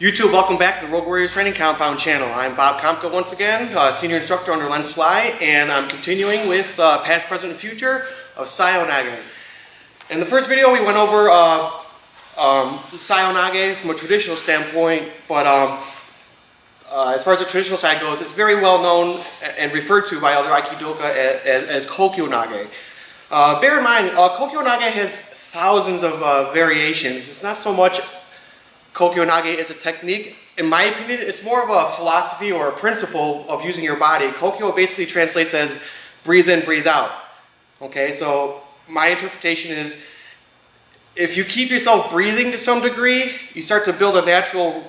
YouTube, welcome back to the Road Warriors Training Compound channel. I'm Bob Komka once again, Senior Instructor under Len Sly, and I'm continuing with Past, Present, and Future of Sayunage. In the first video we went over Sayunage from a traditional standpoint, but as far as the traditional side goes, it's very well known and referred to by other Aikidoka as Kokyo-nage. Bear in mind, Kokyo-nage has thousands of variations. It's not so much Kokyo-nage is a technique. In my opinion, it's more of a philosophy or a principle of using your body. Kokyo basically translates as breathe in, breathe out. Okay, so my interpretation is if you keep yourself breathing to some degree, you start to build a natural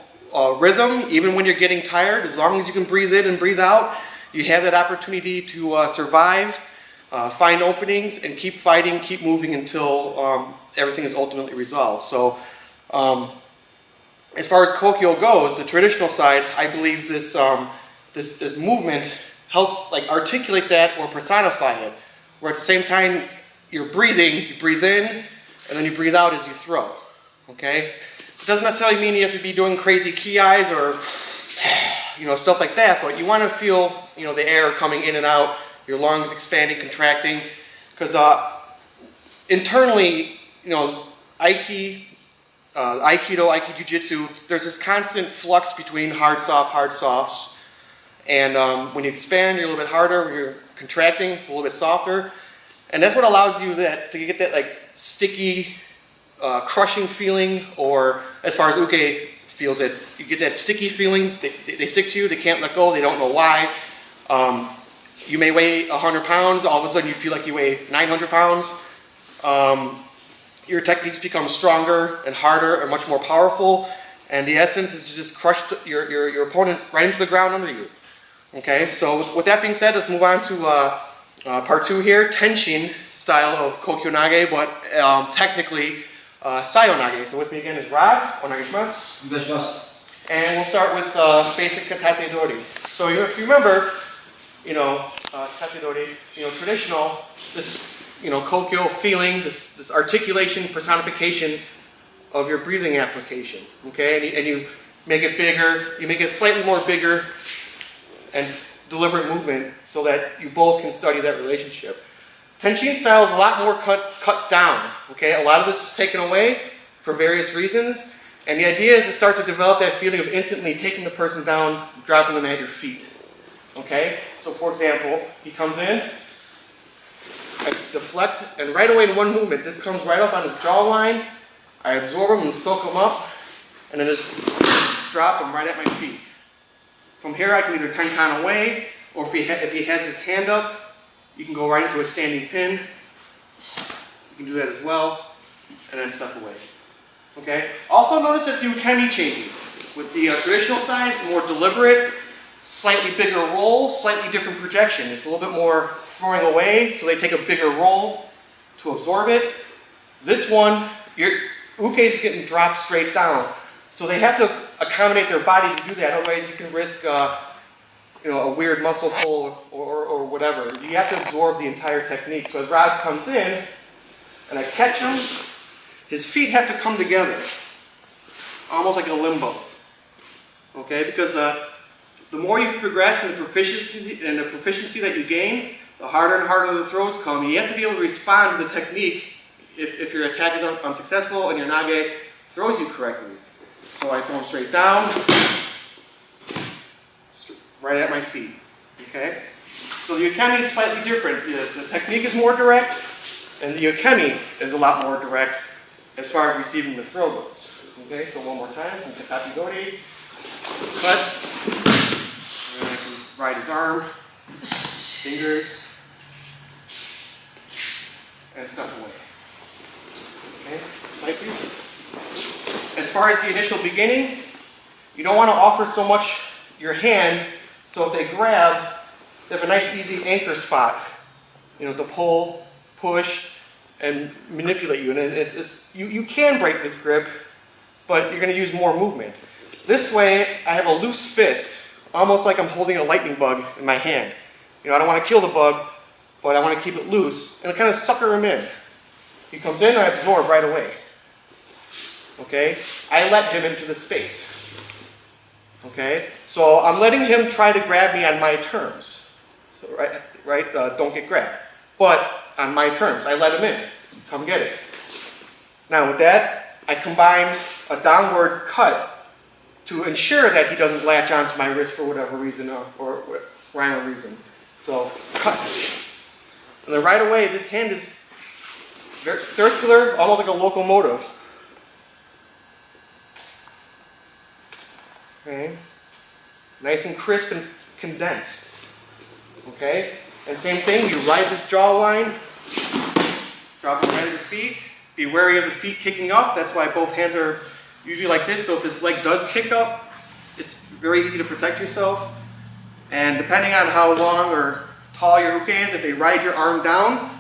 rhythm, even when you're getting tired. As long as you can breathe in and breathe out, you have that opportunity to survive, find openings, and keep fighting, keep moving until everything is ultimately resolved. So, as far as Kokyo goes, the traditional side, I believe this this movement helps like articulate that or personify it. Where at the same time you're breathing, you breathe in, and then you breathe out as you throw. Okay? It doesn't necessarily mean you have to be doing crazy ki eyes or stuff like that, but you want to feel the air coming in and out, your lungs expanding, contracting, because internally, Aikido, Jiu-Jitsu, there's this constant flux between hard, softs. And when you expand, you're a little bit harder. When you're contracting, it's a little bit softer. And that's what allows you to get that like sticky, crushing feeling, or as far as Uke feels it, you get that sticky feeling. They stick to you, they can't let go, they don't know why. You may weigh 100 pounds, all of a sudden you feel like you weigh 900 pounds. Your techniques become stronger and harder and much more powerful, and the essence is to just crush your opponent right into the ground under you. Okay, so with that being said, let's move on to part 2 here, Tenshin style of Kokyo-nage, but technically Sayunage. So with me again is Rod. Onegaishimasu. And we'll start with basic katate dori. So if you remember, katate dori, traditional, this Kokyo feeling, this articulation, personification of your breathing application, okay? And you make it bigger, you make it slightly more bigger and deliberate movement so that you both can study that relationship. Tenshin style is a lot more cut down, okay? A lot of this is taken away for various reasons, and the idea is to start to develop that feeling of instantly taking the person down, dropping them at your feet, okay? So for example, he comes in, I deflect, and right away in one movement, this comes right up on his jawline. I absorb him and soak him up, and then just drop him right at my feet. From here, I can either tenkan away, or if he has his hand up, you can go right into a standing pin. You can do that as well, and then step away. Okay. Also notice that the ukemi changes. With the traditional side, it's more deliberate, slightly bigger roll, slightly different projection. It's a little bit more throwing away, so they take a bigger roll to absorb it. This one, your uke is getting dropped straight down. So they have to accommodate their body to do that, otherwise you can risk a weird muscle pull or whatever. You have to absorb the entire technique. So as Rod comes in, and I catch him, his feet have to come together, almost like a limbo. Okay, because the more you progress in the proficiency that you gain, the harder and harder the throws come. You have to be able to respond to the technique if your attack is unsuccessful and your nage throws you correctly. So I throw him straight down, right at my feet. Okay? So the ukemi is slightly different. The technique is more direct, and the ukemi is a lot more direct as far as receiving the throw goes. Okay? So one more time, from katate dori, cut. And I can ride his arm, fingers, and step away. Okay, slightly. As far as the initial beginning, you don't want to offer so much your hand, so if they grab, they have a nice easy anchor spot, to pull, push, and manipulate you. And you can break this grip, but you're going to use more movement. This way, I have a loose fist, almost like I'm holding a lightning bug in my hand. I don't want to kill the bug, but I want to keep it loose and kind of sucker him in. He comes in, I absorb right away. Okay? I let him into the space. Okay? So I'm letting him try to grab me on my terms. So, right? Don't get grabbed. But on my terms, I let him in. Come get it. Now with that, I combine a downward cut to ensure that he doesn't latch onto my wrist for whatever reason or rhyme or reason. So, cut. And then right away, this hand is very circular, almost like a locomotive. Okay? Nice and crisp and condensed. Okay? And same thing, you ride this jawline, drop them right at your feet. Be wary of the feet kicking up. That's why both hands are usually like this. So if this leg does kick up, it's very easy to protect yourself. And depending on how long or tall your uke is, if they ride your arm down,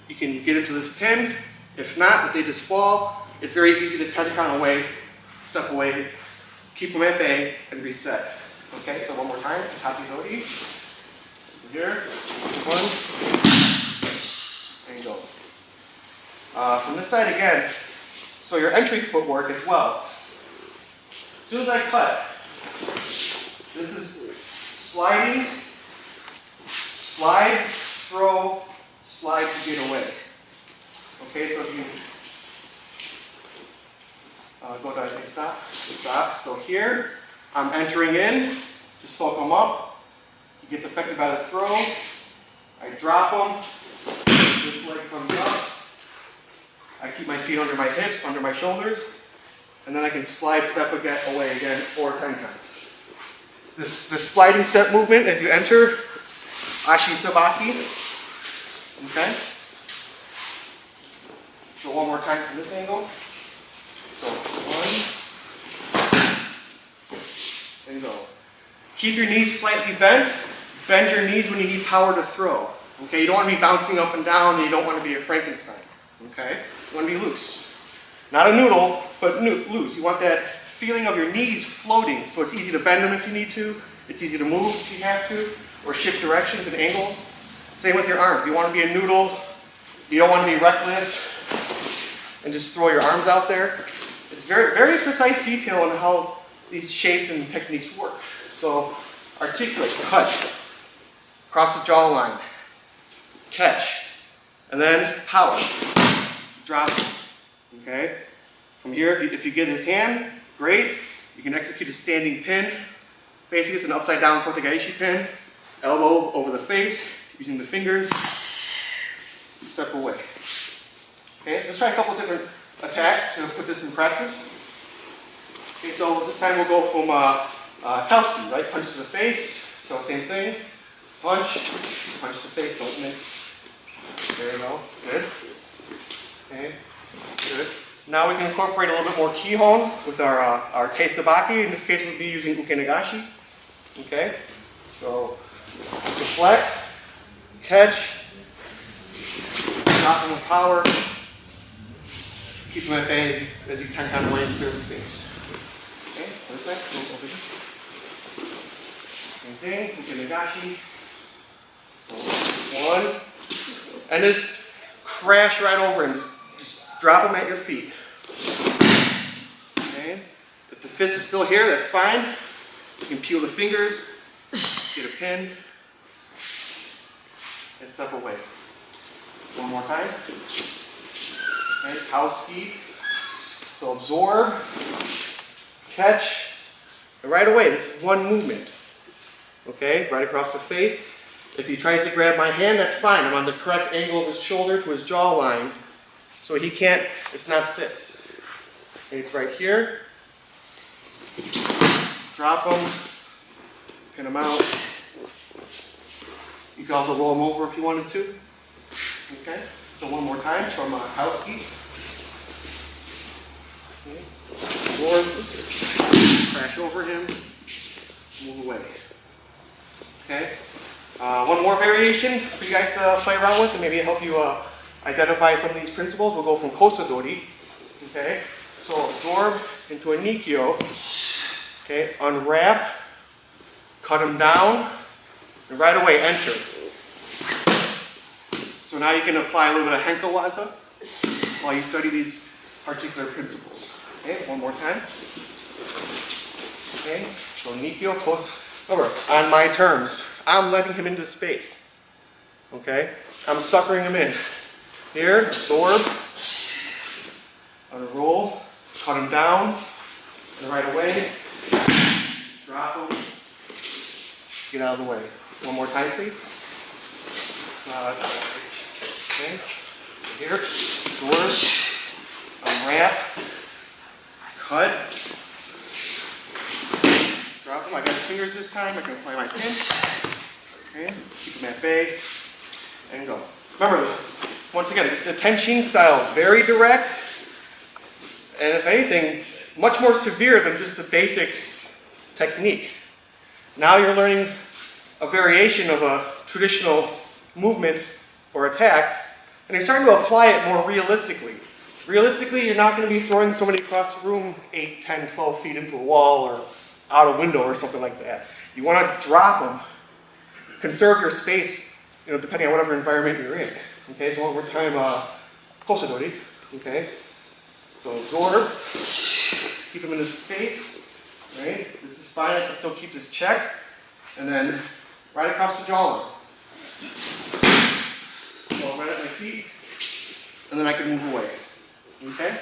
you can get into this pin. If not, if they just fall, it's very easy to tenkan away, step away, keep them at bay, and reset. Okay, so one more time, Takingaikidoback. Here, one, and go. From this side again, so your entry footwork as well. As soon as I cut, this is sliding, slide, throw, slide to get away. Okay, so if you go down and stop, stop. So here, I'm entering in, just soak him up. He gets affected by the throw. I drop him, this leg comes up. I keep my feet under my hips, under my shoulders, and then I can slide step away again 4 times. This sliding step movement as you enter, Ashi Sabaki. Okay? So one more time from this angle. So 1, and go. Keep your knees slightly bent. Bend your knees when you need power to throw. Okay? You don't want to be bouncing up and down, and you don't want to be a Frankenstein. Okay? You want to be loose. Not a noodle, but loose. You want that feeling of your knees floating, so it's easy to bend them if you need to. It's easy to move if you have to, or shift directions and angles. Same with your arms. You want to be a noodle. You don't want to be reckless and just throw your arms out there. It's very, very precise detail on how these shapes and techniques work. So articulate, cut, cross the jawline, catch, and then power. Drop it. Okay? From here, if you get his hand, great. You can execute a standing pin. Basically, it's an upside down Takingaikidoback pin. Elbow over the face, using the fingers. Step away. Okay, let's try a couple different attacks to put this in practice. Okay, so this time we'll go from Kowski, right? Punch to the face. So same thing. Punch to the face, don't miss. There you go. Good. Okay, good. Now we can incorporate a little bit more kihon with our tei sabaki. In this case, we'll be using uke nagashi. Okay, so deflect, catch, drop them with power, keep them at bay as you turn kind of away and clear the space. Okay, other side, over here. Same thing, uke nagashi. So, 1, and just crash right over him. Just drop them at your feet. Okay, if the fist is still here, that's fine. You can peel the fingers, get a pin, and step away. One more time. Okay, Kowski. So absorb, catch, and right away, this is one movement. Okay, right across the face. If he tries to grab my hand, that's fine. I'm on the correct angle of his shoulder to his jawline. So he can't, it's not this. Okay, it's right here. Drop him, pin him out. You can also roll him over if you wanted to. Okay, so one more time from Kowski. Okay. Absorb, crash over him, move away. Okay, one more variation for you guys to play around with and maybe help you identify some of these principles. We'll go from kosadori. Okay, so absorb into a nikyo. Okay, unwrap, cut him down, and right away enter. So now you can apply a little bit of henko waza while you study these particular principles. Okay, one more time. Okay, so Nikyo, remember, on my terms. I'm letting him into space. Okay, I'm suckering him in. Here, absorb, unroll, cut him down, and right away, drop him, get out of the way. One more time, please. Okay, so here, absorb, unwrap, cut, drop him. I got his fingers this time. I can apply my pin. Okay, keep him at bay, and go. Remember, once again, the Tenshin style, very direct, and if anything, much more severe than just the basic technique. Now you're learning a variation of a traditional movement or attack, and you're starting to apply it more realistically. Realistically, you're not going to be throwing somebody across the room 8, 10, 12 feet into a wall or out a window or something like that. You want to drop them, conserve your space, depending on whatever environment you're in. Okay, so one more time, Kosadori. Okay, so absorb, keep him in his space. Right, this is fine. I can still keep this check, and then right across the jawline. So right at my feet, and then I can move away. Okay.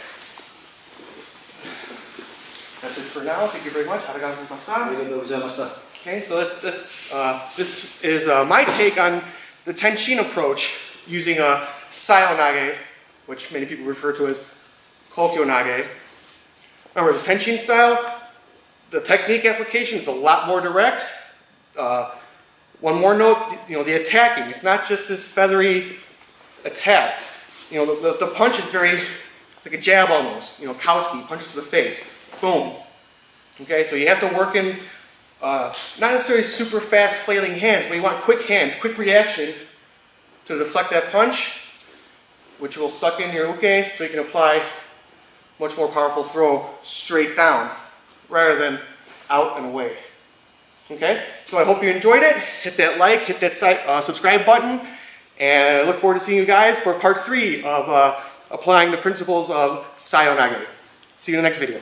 That's it for now. Thank you very much. Okay, so this is my take on the Tenshin approach using a Sayunage, which many people refer to as Kokyonage. Remember, the Tenshin style, the technique application is a lot more direct. One more note, the attacking. It's not just this feathery attack. The punch is it's like a jab almost. Kowski, punches to the face. Boom. Okay, so you have to work in not necessarily super fast flailing hands, but you want quick hands, quick reaction to deflect that punch, which will suck in your uke, so you can apply much more powerful throw straight down rather than out and away. Okay, so I hope you enjoyed it. Hit that like, hit that subscribe button, and I look forward to seeing you guys for part 3 of applying the principles of Sayunage. See you in the next video.